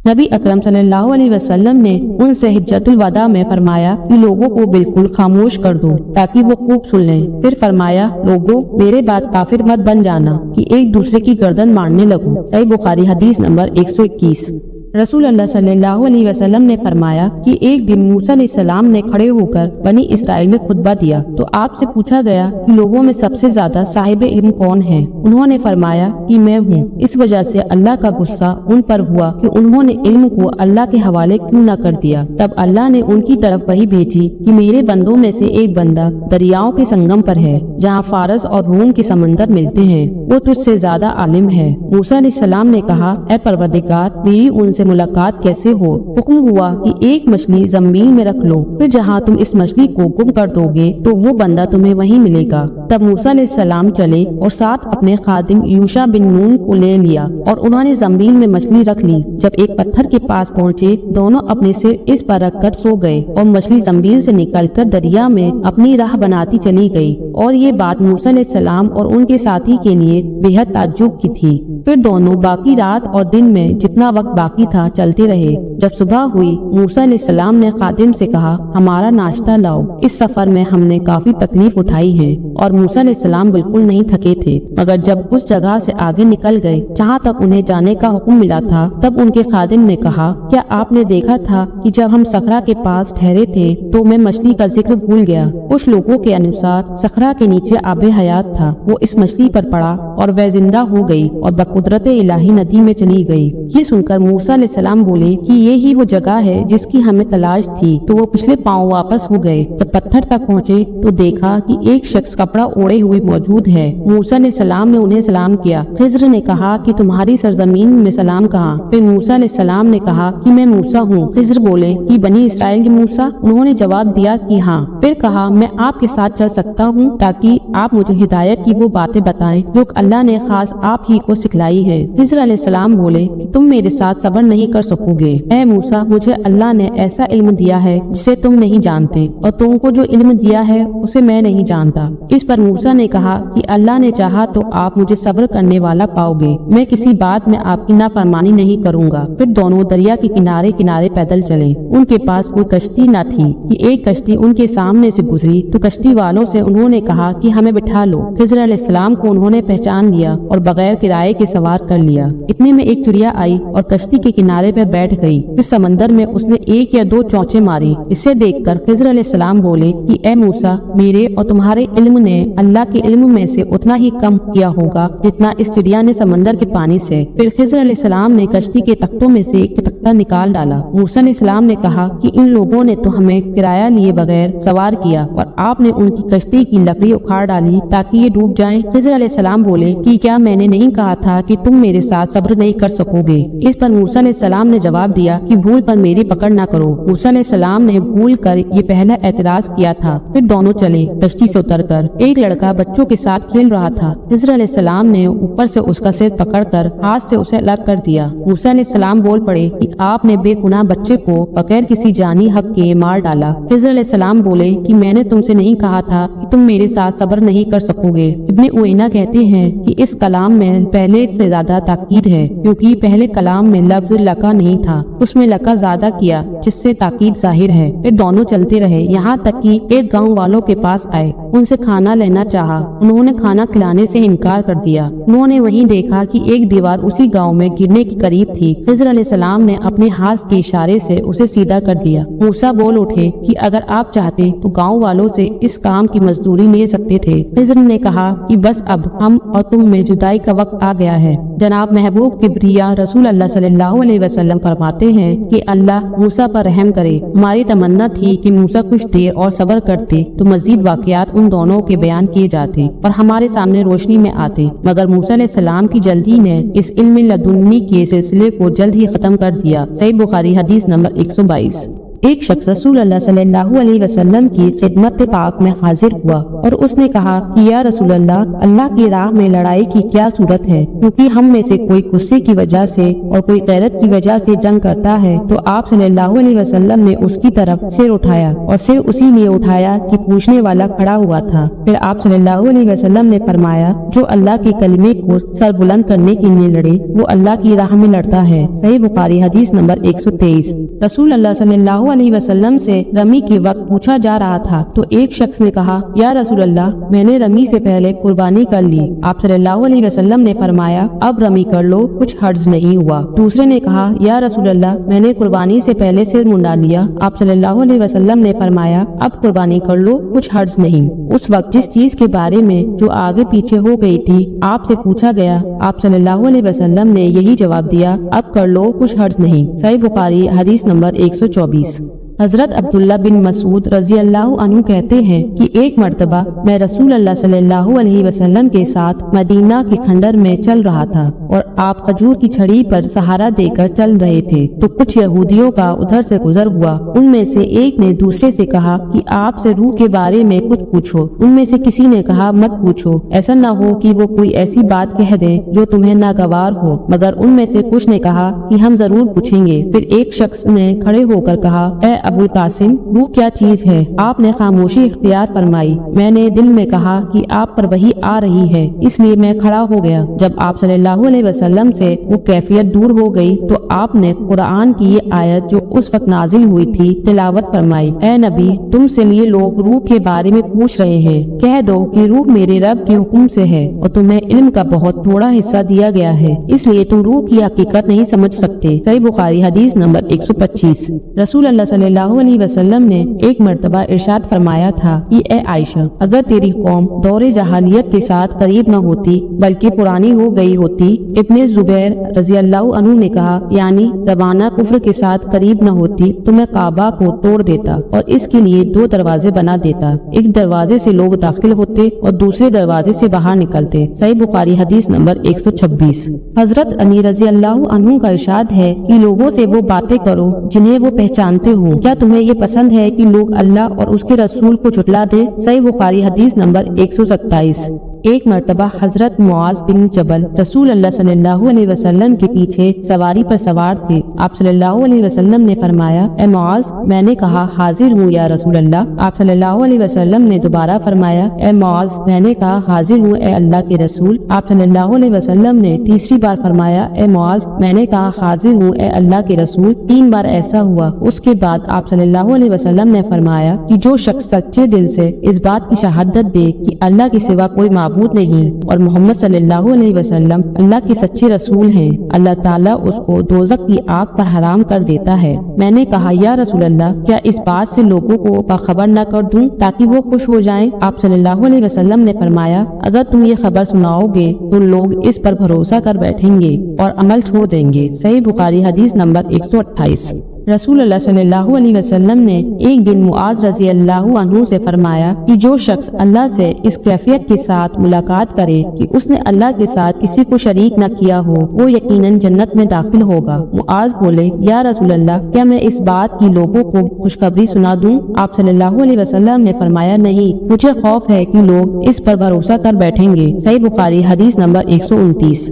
नबी अकरम सल्लल्लाहु अलैहि वसल्लम ने उनसे हिज्जतुल वदा में फरमाया कि लोगों को बिल्कुल खामोश कर दो ताकि वो खूब सुन लें। फिर फरमाया, लोगों मेरे बाद काफिर मत बन जाना कि एक दूसरे की गर्दन मारने लगो। सही बुखारी हदीस नंबर 121। रसूल अल्लाह सल्लल्लाहु अलैहि वसल्लम ने फरमाया कि एक दिन मूसा अलैहिस्सलाम ने खड़े होकर बनी इसराइल में खुतबा दिया तो आपसे पूछा गया कि लोगों में सबसे ज्यादा साहिब इल्म कौन है। उन्होंने फरमाया कि मैं हूँ। इस वजह से अल्लाह का गुस्सा उन पर हुआ कि उन्होंने इल्म को अल्लाह के हवाले क्यों न कर दिया। तब अल्लाह ने उनकी तरफ वही भेजी कि मेरे बंदों में से एक बंदा दरियाओं के संगम पर है जहाँ फारस और रोम के समंदर मिलते हैं, वो तुझसे ज्यादा आलिम है। मूसा अलैहिस्सलाम ने कहा, ऐ परवरदिगार, मेरी उनसे मुलाकात कैसे हो। हुक्म हुआ कि एक मछली जमीन में रख लो, फिर जहाँ तुम इस मछली को गुम कर दोगे तो वो बंदा तुम्हें वहीं मिलेगा। तब मूसा अलैहिस्सलाम चले और साथ अपने खादिम यूशा बिन नून को ले लिया और उन्होंने जमीन में मछली रख ली। जब एक पत्थर के पास पहुँचे, दोनों अपने सिर इस पर रखकर सो गए और मछली जमीन से निकलकर दरिया में अपनी राह बनाती चली गई। और ये बात मूसा अलैहिस्सलाम और उनके साथी के लिए बेहद ताज्जुब की थी। फिर दोनों बाकी रात और दिन में जितना वक्त बाकी था चलते रहे। जब सुबह हुई, मूसा अलैहिस्सलाम ने खादिम से कहा, हमारा नाश्ता लाओ, इस सफर में हमने काफी तकलीफ उठाई है। और मूसा अलैहिस्सलाम बिल्कुल नहीं थके थे, मगर जब उस जगह से आगे निकल गए जहाँ तक उन्हें जाने का हुक्म मिला था, तब उनके खादिम ने कहा, क्या आपने देखा था कि जब हम सखरा के पास ठहरे थे तो मैं मछली का जिक्र भूल गया। कुछ लोगों के अनुसार सखरा के नीचे आबे हयात था, वो इस मछली पर पड़ा और वह जिंदा हो गई और बकुदरत इलाही नदी में चली गई। ये सुनकर मूसा अलैहिस्सलाम बोले कि ये ही वो जगह है जिसकी हमें तलाश थी। तो वो पिछले पांव वापस हो गए। जब पत्थर तक पहुँचे तो देखा कि एक शख्स कपड़ा ओढ़े हुए मौजूद है। मूसा अलैहिस्सलाम ने उन्हें सलाम किया। खिज्र ने कहा कि तुम्हारी सरजमीन में सलाम कहाँ। फिर मूसा अलैहिस्सलाम ने कहा कि मैं मूसा हूँ। खिज्र बोले कि बनी इसराइल के मूसा। उन्होंने जवाब दिया कि हाँ। फिर कहा, मैं आपके साथ चल सकता हूँ ताकि आप मुझे हिदायत की वो बातें बताएं जो अल्लाह ने खास आप ही को सिखलाई है। खिज्र अलैहिस्सलाम बोले कि तुम मेरे साथ सब्र नहीं कर सकोगे। ऐ मूसा, मुझे अल्लाह ने ऐसा इल्म दिया है जिसे तुम नहीं जानते और तुमको जो इल्म दिया है उसे मैं नहीं जानता। इस पर मूसा ने कहा कि अल्लाह ने चाहा तो आप मुझे सब्र करने वाला पाओगे। मैं किसी बात में आपकी नाफरमानी नहीं करूँगा। फिर दोनों दरिया के किनारे किनारे पैदल चले। उनके पास कोई कश्ती न थी कि एक कश्ती उनके सामने से गुजरी तो कश्ती वालों से उन्होंने कहा कि हमें बिठा लो। खिज्र अलैहिस्सलाम को उन्होंने पहचान लिया और बगैर किराए के सवार कर लिया। इतने में एक चिड़िया आई और कश्ती के किनारे पर बैठ गई। फिर समंदर में उसने एक या दो चौंचे मारी। इसे देखकर खिज्र अलैहिस्सलाम बोले कि ए मूसा, मेरे और तुम्हारे इल्म ने अल्लाह के इल्म में से उतना ही कम किया होगा जितना इस चिड़िया ने समंदर के पानी से। फिर खिज्र अलैहिस्सलाम ने कश्ती के तख्तों में से एक तख्ता निकाल डाला। मूसा अलैहिस्सलाम ने कहा कि इन लोगों ने तो हमें किराया लिए बगैर सवार किया और आपने उनकी कश्ती की लकड़ी उखाड़ डाली ताकि ये डूब जाएं। खिज्र अलैहिस्सलाम बोले कि क्या मैंने नहीं कहा था कि तुम मेरे साथ सब्र नहीं कर सकोगे। इस पर मूसा अलैहिस्सलाम ने जवाब दिया कि भूल पर मेरी पकड़ न करो। मूसा अलैहिस्सलाम ने भूल कर ये पहला एतराज किया था। फिर दोनों चले। कश्ती से उतरकर एक लड़का बच्चों के साथ खेल रहा था। खिज्र अलैहिस्सलाम ने ऊपर से उसका सिर पकड़कर हाथ से उसे अलग कर दिया। मूसा अलैहिस्सलाम बोल पड़े कि आपने बेगुनाह बच्चे को बगैर किसी जानी हक के मार डाला। खिज्र अलैहिस्सलाम बोले कि मैंने तुमसे नहीं कहा था कि तुम मेरे साथ सब्र नहीं कर सकोगे। इब्ने उयैना कहते हैं कि इस कलाम में पहले से ज्यादा ताकीद है क्योंकि पहले कलाम में लफ्ज लका नहीं था, उसमें लका ज्यादा किया जिससे ताकीद जाहिर है। फिर दोनों चलते रहे यहाँ तक कि एक गांव वालों के पास आए। उनसे खाना लेना चाहा। उन्होंने खाना खिलाने से इनकार कर दिया। उन्होंने वहीं देखा कि एक दीवार उसी गांव में गिरने के करीब थी। खिज्र अलैहिस्सलाम ने अपने हाथ के इशारे से उसे सीधा कर दिया। मूसा बोल उठे कि अगर आप चाहते तो गांव वालों से इस काम की मजदूरी ले सकते थे। खिज्र ने कहा कि बस अब हम और तुम में जुदाई का वक्त आ गया है। जनाब महबूब किब्रिया रसूल अल्लाह सल्लल्लाहु अलैहि वसल्लम फरमाते हैं कि अल्लाह मूसा पर रहम करे। हमारी तमन्ना थी कि मूसा कुछ देर और सब्र करते तो मजीद वाकयात उन दोनों के बयान किए जाते और हमारे सामने रोशनी में आते, मगर मूसा अलैहिस्सलाम की जल्दी ने इस इल्म लदुन्नी के सिलसिले को जल्द ही खत्म कर दिया। सही बुखारी हदीस नंबर 122। ایک شخص رسول اللہ صلی اللہ علیہ وسلم کی خدمت پاک میں حاضر ہوا اور اس نے کہا کہ یا رسول اللہ کی راہ میں لڑائی کی کیا صورت ہے؟ کیونکہ ہم میں سے کوئی غصے کی وجہ سے اور کوئی غیرت کی وجہ سے جنگ کرتا ہے۔ تو آپ صلی اللہ علیہ وسلم نے اس کی طرف سر اٹھایا اور سر اسی لیے اٹھایا کہ پوچھنے والا کھڑا ہوا تھا۔ پھر آپ صلی اللہ علیہ وسلم نے فرمایا جو اللہ کے کلمے کو سر بلند کرنے کے لیے لڑے وہ اللہ کی راہ میں لڑتا ہے۔ صحیح بخاری حدیث نمبر 123۔ رسول اللہ صلی اللہ علیہ وسلم سے رمی کے وقت پوچھا جا رہا تھا تو ایک شخص نے کہا یا رسول اللہ میں نے رمی سے پہلے قربانی کر لی۔ آپ صلی اللہ علیہ وسلم نے فرمایا اب رمی کر لو، کچھ حرج نہیں ہوا۔ دوسرے نے کہا یا رسول اللہ میں نے قربانی سے پہلے سر منڈا لیا۔ آپ صلی اللہ علیہ وسلم نے فرمایا اب قربانی کر لو، کچھ حرج نہیں۔ اس وقت جس چیز کے بارے میں جو آگے پیچھے ہو گئی تھی آپ سے پوچھا گیا، آپ صلی اللہ علیہ وسلم نے یہی جواب دیا اب کر لو، کچھ حرج نہیں۔ صحیح بخاری حدیث نمبر 124۔ حضرت عبداللہ بن مسعود رضی اللہ عنہ کہتے ہیں کہ ایک مرتبہ میں رسول اللہ صلی اللہ علیہ وسلم کے ساتھ مدینہ کے کھنڈر میں چل رہا تھا اور آپ کھجور کی چھڑی پر سہارا دے کر چل رہے تھے تو کچھ یہودیوں کا ادھر سے گزر ہوا۔ ان میں سے ایک نے دوسرے سے کہا کہ آپ سے روح کے بارے میں کچھ پوچھو۔ ان میں سے کسی نے کہا مت پوچھو، ایسا نہ ہو کہ وہ کوئی ایسی بات کہہ دے جو تمہیں ناگوار ہو، مگر ان میں سے کچھ نے کہا کہ ہم ضرور پوچھیں گے۔ پھر ایک شخص نے کھڑے ہو کر کہا اے ابو القاسم روح کیا چیز ہے؟ آپ نے خاموشی اختیار فرمائی۔ میں نے دل میں کہا کہ آپ پر وحی آ رہی ہے اس لیے میں کھڑا ہو گیا۔ جب آپ صلی اللہ علیہ وسلم سے وہ کیفیت دور ہو گئی تو آپ نے قرآن کی یہ آیت جو اس وقت نازل ہوئی تھی تلاوت فرمائی، اے نبی تم سے یہ لوگ روح کے بارے میں پوچھ رہے ہیں، کہہ دو کہ روح میرے رب کے حکم سے ہے اور تمہیں علم کا بہت تھوڑا حصہ دیا گیا ہے اس لیے تم روح کی حقیقت نہیں سمجھ سکتے۔ صحیح بخاری حدیث نمبر 125۔ رسول اللہ صلی اللہ علیہ وسلم نے ایک مرتبہ ارشاد فرمایا تھا کہ اے عائشہ اگر تیری قوم دور جاہلیت کے ساتھ قریب نہ ہوتی بلکہ پرانی ہو گئی ہوتی۔ ابن زبیر رضی اللہ عنہ نے کہا یعنی زبانہ کفر کے ساتھ قریب نہ ہوتی تو میں کعبہ کو توڑ دیتا اور اس کے لیے 2 دروازے بنا دیتا، ایک دروازے سے لوگ داخل ہوتے اور دوسرے دروازے سے باہر نکلتے۔ صحیح بخاری حدیث نمبر 126۔ حضرت علی رضی اللہ عنہ کا ارشاد ہے کہ لوگوں سے وہ باتیں کرو جنہیں وہ پہچانتے ہوں، کیا تمہیں یہ پسند ہے کہ لوگ اللہ اور اس کے رسول کو جھٹلا دے؟ صحیح بخاری حدیث نمبر 127۔ ایک مرتبہ حضرت معاذ بن جبل رسول اللہ صلی اللہ علیہ وسلم کے پیچھے سواری پر سوار تھے۔ آپ صلی اللہ علیہ وسلم نے فرمایا اے معاذ، میں نے کہا حاضر ہوں یا رسول اللہ۔ آپ صلی اللہ علیہ وسلم نے دوبارہ فرمایا اے معاذ، میں نے کہا حاضر ہوں اے اللہ کے رسول۔ آپ صلی اللہ علیہ وسلم نے تیسری بار فرمایا اے معاذ، میں نے کہا حاضر ہوں اے اللہ کے رسول۔ 3 بار ایسا ہوا۔ اس کے بعد آپ صلی اللہ علیہ وسلم نے فرمایا کہ جو شخص سچے دل سے اس بات کی شہادت دے کہ اللہ کے سوا کوئی معبود نہیں اور محمد صلی اللہ علیہ وسلم اللہ کے سچے رسول ہیں، اللہ تعالیٰ اس کو دوزخ کی آگ پر حرام کر دیتا ہے۔ میں نے کہا یا رسول اللہ کیا اس بات سے لوگوں کو باخبر نہ کر دوں تاکہ وہ خوش ہو جائیں؟ آپ صلی اللہ علیہ وسلم نے فرمایا اگر تم یہ خبر سناؤ گے تو لوگ اس پر بھروسہ کر بیٹھیں گے اور عمل چھوڑ دیں گے۔ صحیح بخاری حدیث نمبر 128۔ رسول اللہ صلی اللہ علیہ وسلم نے ایک دن معاذ رضی اللہ عنہ سے فرمایا کہ جو شخص اللہ سے اس کیفیت کے ساتھ ملاقات کرے کہ اس نے اللہ کے ساتھ کسی کو شریک نہ کیا ہو وہ یقیناً جنت میں داخل ہوگا۔ معاذ بولے یا رسول اللہ کیا میں اس بات کی لوگوں کو خوشخبری سنا دوں؟ آپ صلی اللہ علیہ وسلم نے فرمایا نہیں، مجھے خوف ہے کہ لوگ اس پر بھروسہ کر بیٹھیں گے۔ صحیح بخاری حدیث نمبر 129۔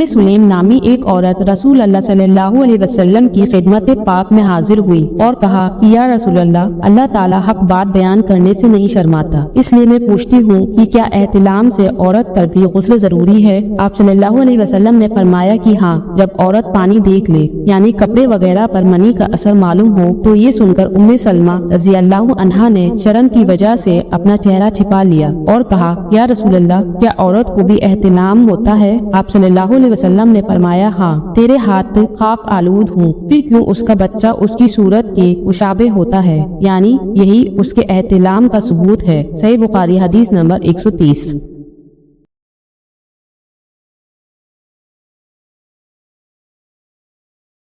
سلیم نامی ایک عورت رسول اللہ صلی اللہ علیہ وسلم کی خدمت پاک میں حاضر ہوئی اور کہا کہ یا رسول اللہ تعالیٰ حق بات بیان کرنے سے نہیں شرماتا، اس لیے میں پوچھتی ہوں کہ کیا احتلام سے عورت پر بھی غسل ضروری ہے؟ آپ صلی اللہ علیہ وسلم نے فرمایا کہ ہاں، جب عورت پانی دیکھ لے یعنی کپڑے وغیرہ پر منی کا اثر معلوم ہو۔ تو یہ سن کر سلمہ رضی اللہ عنہا نے شرم کی وجہ سے اپنا چہرہ چھپا لیا اور کہا یا رسول اللہ کیا عورت کو بھی احتلام ہوتا ہے؟ آپ صلی اللہ علیہ وسلم نے فرمایا ہاں، تیرے ہاتھ خاک آلود ہوں، پھر کیوں اس کا بچہ اس کی صورت کے مشابہ ہوتا ہے، یعنی یہی اس کے احتلام کا ثبوت ہے۔ صحیح بخاری حدیث نمبر 130۔